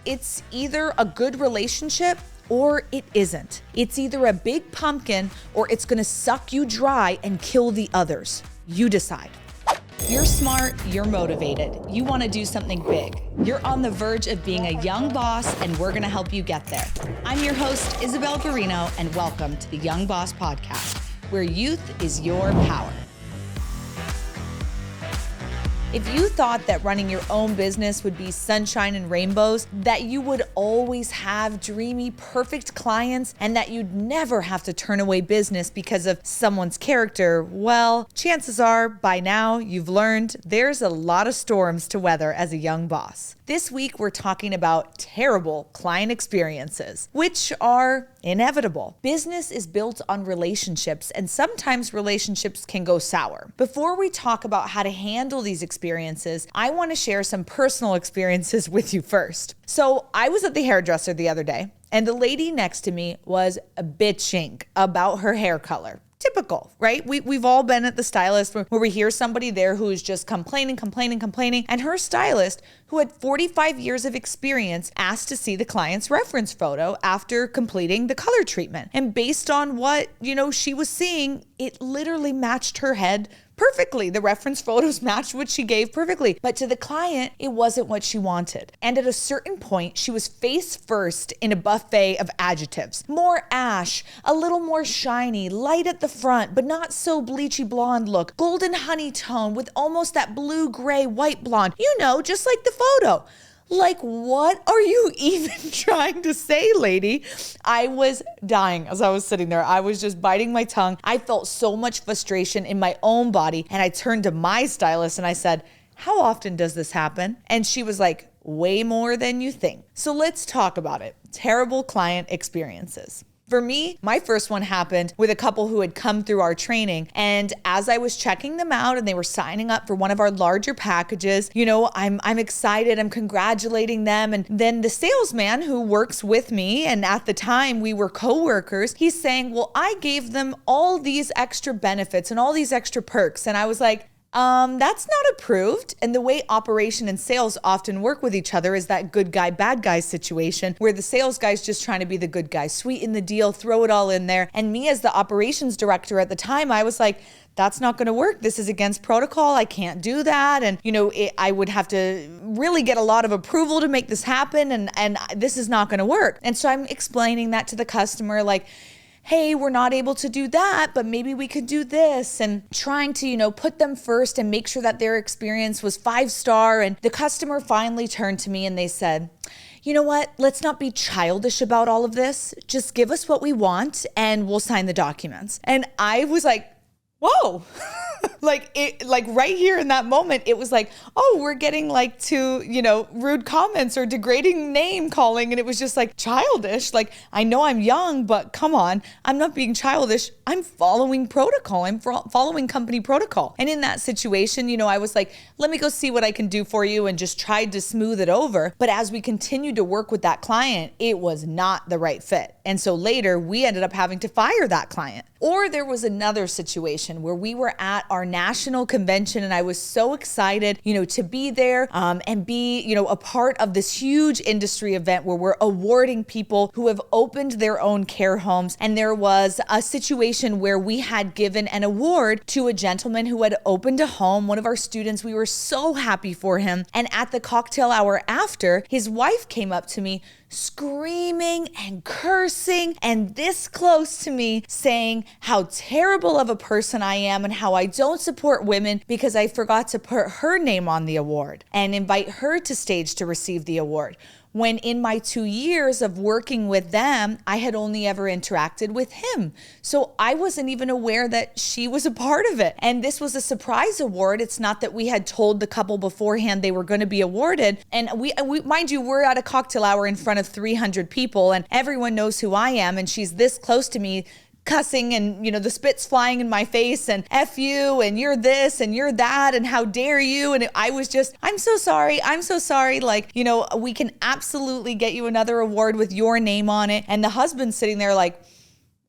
it's either a good relationship or it isn't. It's either a big pumpkin or it's gonna suck you dry and kill the others. You decide. You're smart, you're motivated. You wanna do something big. You're on the verge of being a young boss, and we're gonna help you get there. I'm your host, Isabel Garino, and welcome to the Young Boss Podcast, where youth is your power. If you thought that running your own business would be sunshine and rainbows, that you would always have dreamy, perfect clients, and that you'd never have to turn away business because of someone's character, well, chances are by now you've learned there's a lot of storms to weather as a young boss. This week, we're talking about terrible client experiences, which are inevitable. Business is built on relationships, and sometimes relationships can go sour. Before we talk about how to handle these experiences, I want to share some personal experiences with you first. So I was at the hairdresser the other day, and the lady next to me was bitching about her hair color. Typical, right? We've all been at the stylist where we hear somebody there who is just complaining, and her stylist, who had 45 years of experience, asked to see the client's reference photo after completing the color treatment. And based on what, she was seeing, it literally matched her head perfectly. The reference photos matched what she gave perfectly. But to the client, it wasn't what she wanted. And at a certain point, she was face first in a buffet of adjectives. More ash, a little more shiny, light at the front, but not so bleachy blonde look, golden honey tone with almost that blue, gray, white blonde. Just like the photo. Like, what are you even trying to say, lady? I was dying as I was sitting there. I was just biting my tongue. I felt so much frustration in my own body. And I turned to my stylist and I said, how often does this happen? And she was like, way more than you think. So let's talk about it. Terrible client experiences. For me, my first one happened with a couple who had come through our training. And as I was checking them out and they were signing up for one of our larger packages, I'm excited, I'm congratulating them. And then the salesman who works with me, and at the time we were coworkers, he's saying, well, I gave them all these extra benefits and all these extra perks. And I was like, that's not approved. And the way operation and sales often work with each other is that good guy, bad guy situation where the sales guy's just trying to be the good guy, sweeten the deal, throw it all in there. And me as the operations director at the time, I was like, that's not going to work. This is against protocol. I can't do that. And, I would have to really get a lot of approval to make this happen. And this is not going to work. And so I'm explaining that to the customer, like, hey, we're not able to do that, but maybe we could do this, and trying to, put them first and make sure that their experience was 5-star. And the customer finally turned to me and they said, you know what? Let's not be childish about all of this. Just give us what we want and we'll sign the documents. And I was like, whoa. Like right here in that moment, it was like, oh, we're getting to, rude comments or degrading name calling. And it was just like childish. Like, I know I'm young, but come on, I'm not being childish. I'm following protocol. I'm following company protocol. And in that situation, I was like, let me go see what I can do for you, and just tried to smooth it over. But as we continued to work with that client, it was not the right fit. And so later we ended up having to fire that client. Or there was another situation where we were at our national convention and I was so excited, to be there and be, a part of this huge industry event where we're awarding people who have opened their own care homes. And there was a situation where we had given an award to a gentleman who had opened a home, one of our students. We were so happy for him. And at the cocktail hour after, his wife came up to me screaming and cursing and this close to me, saying how terrible of a person I am and how I don't support women because I forgot to put her name on the award and invite her to stage to receive the award. When in my 2 years of working with them, I had only ever interacted with him. So I wasn't even aware that she was a part of it. And this was a surprise award. It's not that we had told the couple beforehand they were going to be awarded. And we mind you, we're at a cocktail hour in front of 300 people and everyone knows who I am. And she's this close to me, cussing and, the spit's flying in my face and F you and you're this and you're that and how dare you. And I was just, I'm so sorry. Like, we can absolutely get you another award with your name on it. And the husband's sitting there like,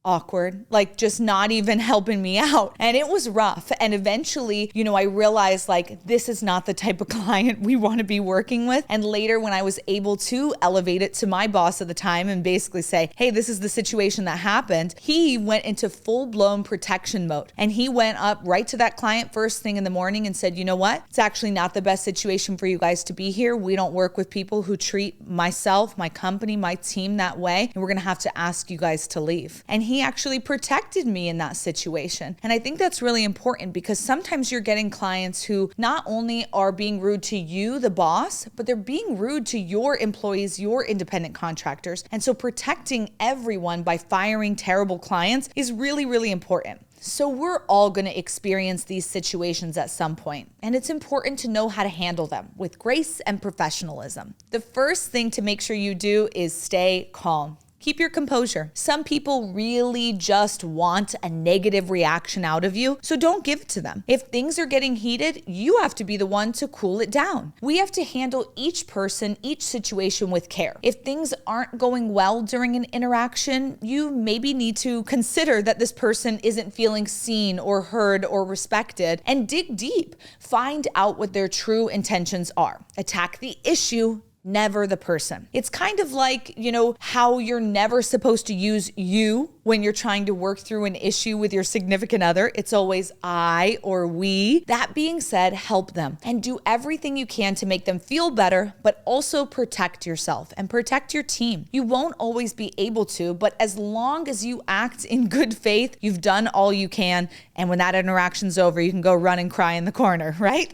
awkward, like just not even helping me out. And it was rough. And eventually, I realized like, this is not the type of client we want to be working with. And later when I was able to elevate it to my boss at the time and basically say, hey, this is the situation that happened, he went into full-blown protection mode. And he went up right to that client first thing in the morning and said, you know what? It's actually not the best situation for you guys to be here. We don't work with people who treat myself, my company, my team that way. And we're going to have to ask you guys to leave. And he actually protected me in that situation. And I think that's really important because sometimes you're getting clients who not only are being rude to you, the boss, but they're being rude to your employees, your independent contractors. And so protecting everyone by firing terrible clients is really, really important. So we're all going to experience these situations at some point, and it's important to know how to handle them with grace and professionalism. The first thing to make sure you do is stay calm. Keep your composure. Some people really just want a negative reaction out of you, so don't give it to them. If things are getting heated, you have to be the one to cool it down. We have to handle each person, each situation with care. If things aren't going well during an interaction, you maybe need to consider that this person isn't feeling seen or heard or respected, and dig deep. Find out what their true intentions are. Attack the issue, never the person. It's kind of like, how you're never supposed to use you when you're trying to work through an issue with your significant other. It's always I or we. That being said, help them and do everything you can to make them feel better, but also protect yourself and protect your team. You won't always be able to, but as long as you act in good faith, you've done all you can. And when that interaction's over, you can go run and cry in the corner, right?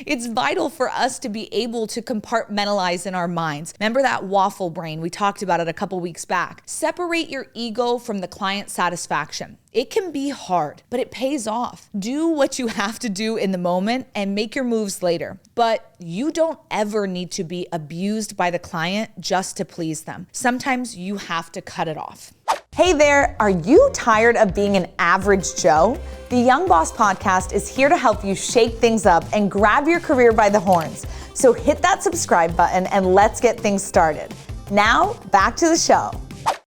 It's vital for us to be able to compartmentalize in our minds. Remember that waffle brain? We talked about it a couple weeks back. Separate your ego from the client satisfaction. It can be hard, but it pays off. Do what you have to do in the moment and make your moves later. But you don't ever need to be abused by the client just to please them. Sometimes you have to cut it off. Hey there, are you tired of being an average Joe? The Young Boss Podcast is here to help you shake things up and grab your career by the horns. So hit that subscribe button and let's get things started. Now, back to the show.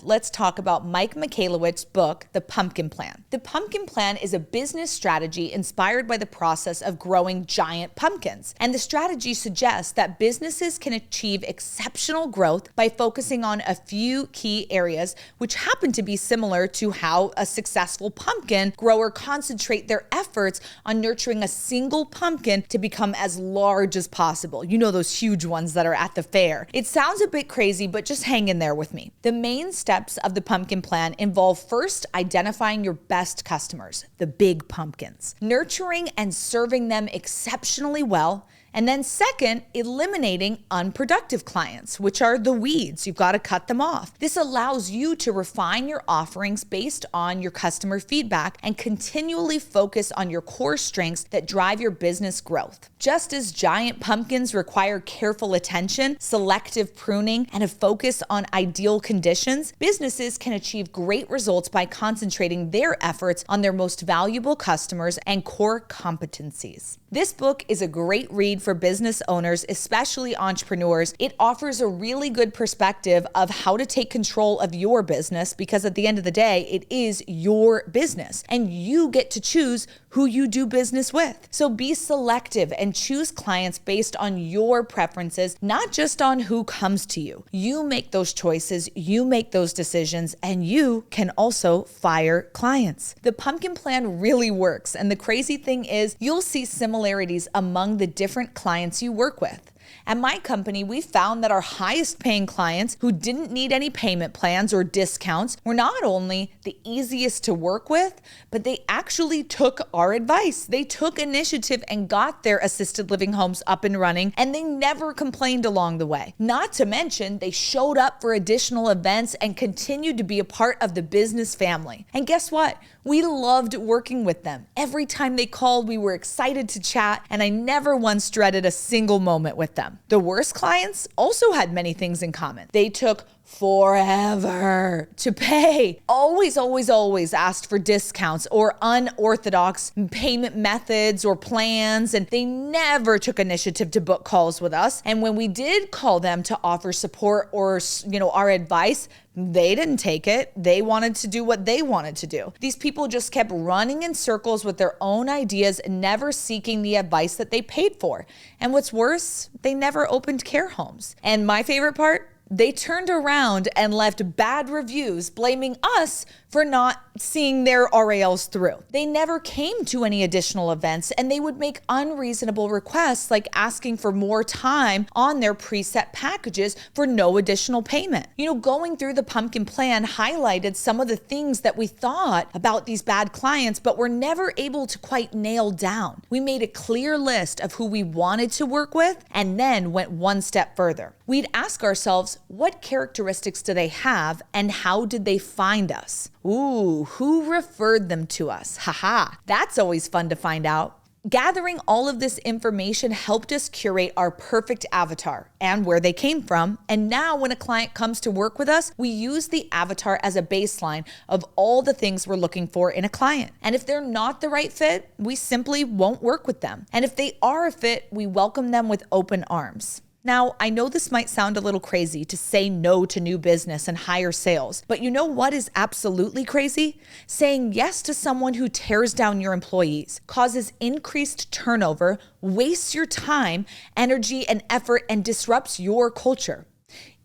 Let's talk about Mike Michalowicz's book, The Pumpkin Plan. The Pumpkin Plan is a business strategy inspired by the process of growing giant pumpkins. And the strategy suggests that businesses can achieve exceptional growth by focusing on a few key areas, which happen to be similar to how a successful pumpkin grower concentrate their efforts on nurturing a single pumpkin to become as large as possible. You know, those huge ones that are at the fair. It sounds a bit crazy, but just hang in there with me. The main steps of the pumpkin plan involve first identifying your best customers, the big pumpkins, nurturing and serving them exceptionally well, and then second, eliminating unproductive clients, which are the weeds. You've got to cut them off. This allows you to refine your offerings based on your customer feedback and continually focus on your core strengths that drive your business growth. Just as giant pumpkins require careful attention, selective pruning, and a focus on ideal conditions, businesses can achieve great results by concentrating their efforts on their most valuable customers and core competencies. This book is a great read for business owners, especially entrepreneurs. It offers a really good perspective of how to take control of your business because at the end of the day, it is your business and you get to choose who you do business with. So be selective and choose clients based on your preferences, not just on who comes to you. You make those choices, you make those decisions, and you can also fire clients. The pumpkin plan really works. And the crazy thing is you'll see similarities among the different clients you work with. At my company, we found that our highest paying clients who didn't need any payment plans or discounts were not only the easiest to work with, but they actually took our advice. They took initiative and got their assisted living homes up and running, and they never complained along the way. Not to mention, they showed up for additional events and continued to be a part of the business family. And guess what? We loved working with them. Every time they called, we were excited to chat, and I never once dreaded a single moment with them. The worst clients also had many things in common. They took forever to pay. Always asked for discounts or unorthodox payment methods or plans, and they never took initiative to book calls with us. And when we did call them to offer support or, our advice, They didn't take it. They wanted to do what they wanted to do. These people just kept running in circles with their own ideas, never seeking the advice that they paid for. And what's worse, they never opened care homes. And my favorite part, they turned around and left bad reviews blaming us for not seeing their RALs through. They never came to any additional events, and they would make unreasonable requests like asking for more time on their preset packages for no additional payment. Going through the pumpkin plan highlighted some of the things that we thought about these bad clients, but were never able to quite nail down. We made a clear list of who we wanted to work with and then went one step further. We'd ask ourselves, what characteristics do they have and how did they find us? Ooh, who referred them to us? Haha, that's always fun to find out. Gathering all of this information helped us curate our perfect avatar and where they came from. And now when a client comes to work with us, we use the avatar as a baseline of all the things we're looking for in a client. And if they're not the right fit, we simply won't work with them. And if they are a fit, we welcome them with open arms. Now, I know this might sound a little crazy to say no to new business and higher sales, but you know what is absolutely crazy? Saying yes to someone who tears down your employees, causes increased turnover, wastes your time, energy, and effort, and disrupts your culture.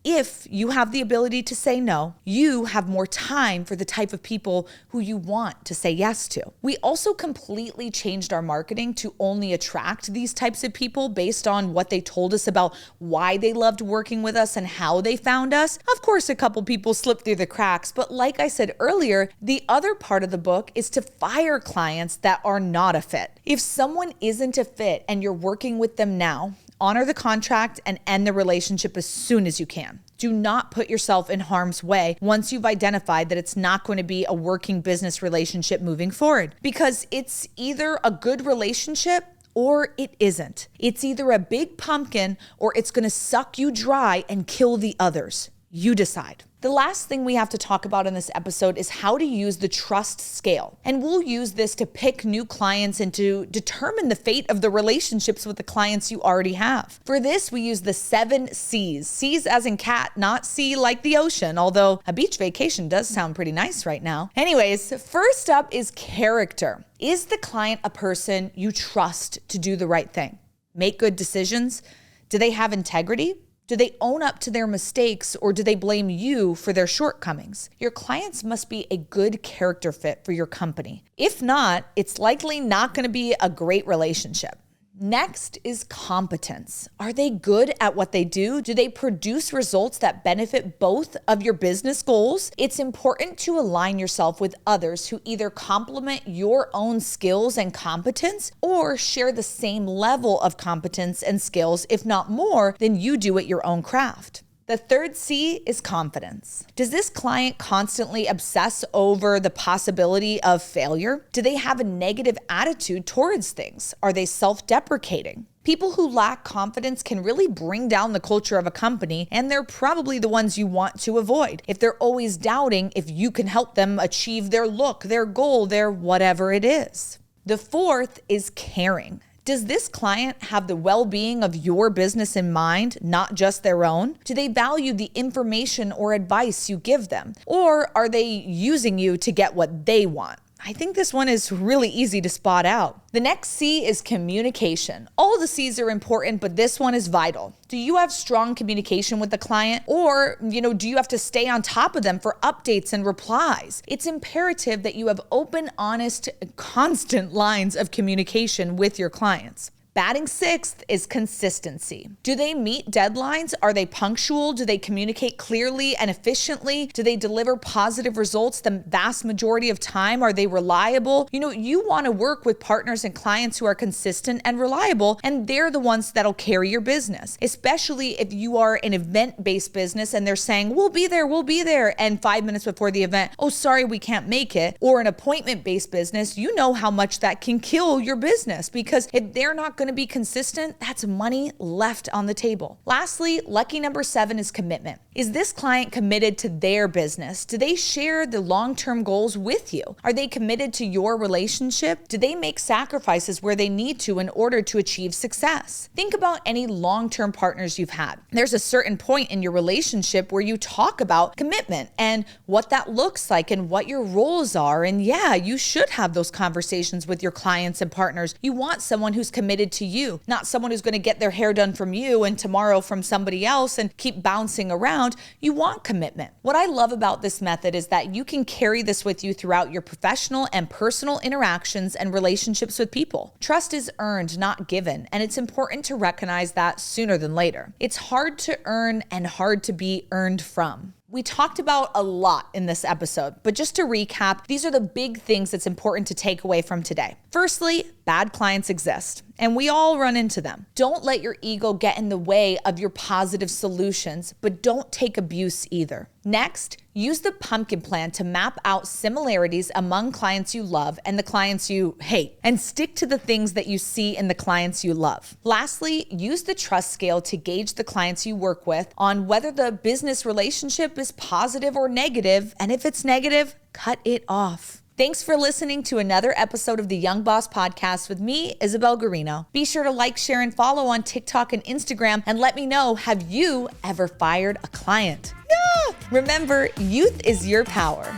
If you have the ability to say no, you have more time for the type of people who you want to say yes to. We also completely changed our marketing to only attract these types of people based on what they told us about why they loved working with us and how they found us. Of course, a couple people slipped through the cracks, but like I said earlier, the other part of the book is to fire clients that are not a fit. If someone isn't a fit and you're working with them now, honor the contract and end the relationship as soon as you can. Do not put yourself in harm's way once you've identified that it's not going to be a working business relationship moving forward, because it's either a good relationship or it isn't. It's either a big pumpkin or it's going to suck you dry and kill the others. You decide. The last thing we have to talk about in this episode is how to use the trust scale. And we'll use this to pick new clients and to determine the fate of the relationships with the clients you already have. For this, we use the 7 C's. C's as in cat, not C like the ocean, although a beach vacation does sound pretty nice right now. Anyways, first up is character. Is the client a person you trust to do the right thing? Make good decisions? Do they have integrity? Do they own up to their mistakes, or do they blame you for their shortcomings? Your clients must be a good character fit for your company. If not, it's likely not going to be a great relationship. Next is competence. Are they good at what they do? Do they produce results that benefit both of your business goals? It's important to align yourself with others who either complement your own skills and competence or share the same level of competence and skills, if not more, than you do at your own craft. The third C is confidence. Does this client constantly obsess over the possibility of failure? Do they have a negative attitude towards things? Are they self-deprecating? People who lack confidence can really bring down the culture of a company, and they're probably the ones you want to avoid. If they're always doubting if you can help them achieve their look, their goal, their whatever it is. The fourth is caring. Does this client have the well-being of your business in mind, not just their own? Do they value the information or advice you give them? Or are they using you to get what they want? I think this one is really easy to spot out. The next C is communication. All the C's are important, but this one is vital. Do you have strong communication with the client? Or, do you have to stay on top of them for updates and replies? It's imperative that you have open, honest, constant lines of communication with your clients. Batting sixth is consistency. Do they meet deadlines? Are they punctual? Do they communicate clearly and efficiently? Do they deliver positive results the vast majority of time? Are they reliable? You want to work with partners and clients who are consistent and reliable, and they're the ones that'll carry your business, especially if you are an event-based business and they're saying, we'll be there, and 5 minutes before the event, oh, sorry, we can't make it. Or an appointment-based business, you know how much that can kill your business, because if they're not going going to be consistent, that's money left on the table. Lastly, lucky number 7 is commitment. Is this client committed to their business? Do they share the long-term goals with you? Are they committed to your relationship? Do they make sacrifices where they need to in order to achieve success? Think about any long-term partners you've had. There's a certain point in your relationship where you talk about commitment and what that looks like and what your roles are. And yeah, you should have those conversations with your clients and partners. You want someone who's committed to you, not someone who's going to get their hair done from you and tomorrow from somebody else and keep bouncing around. You want commitment. What I love about this method is that you can carry this with you throughout your professional and personal interactions and relationships with people. Trust is earned, not given, and it's important to recognize that sooner than later. It's hard to earn and hard to be earned from. We talked about a lot in this episode, but just to recap, these are the big things that's important to take away from today. Firstly, bad clients exist, and we all run into them. Don't let your ego get in the way of your positive solutions, but don't take abuse either. Next, use the pumpkin plan to map out similarities among clients you love and the clients you hate, and stick to the things that you see in the clients you love. Lastly, use the trust scale to gauge the clients you work with on whether the business relationship is positive or negative, and if it's negative, cut it off. Thanks for listening to another episode of the Young Boss Podcast with me, Isabel Garino. Be sure to like, share, and follow on TikTok and Instagram, and let me know, have you ever fired a client? Yeah! Remember, youth is your power.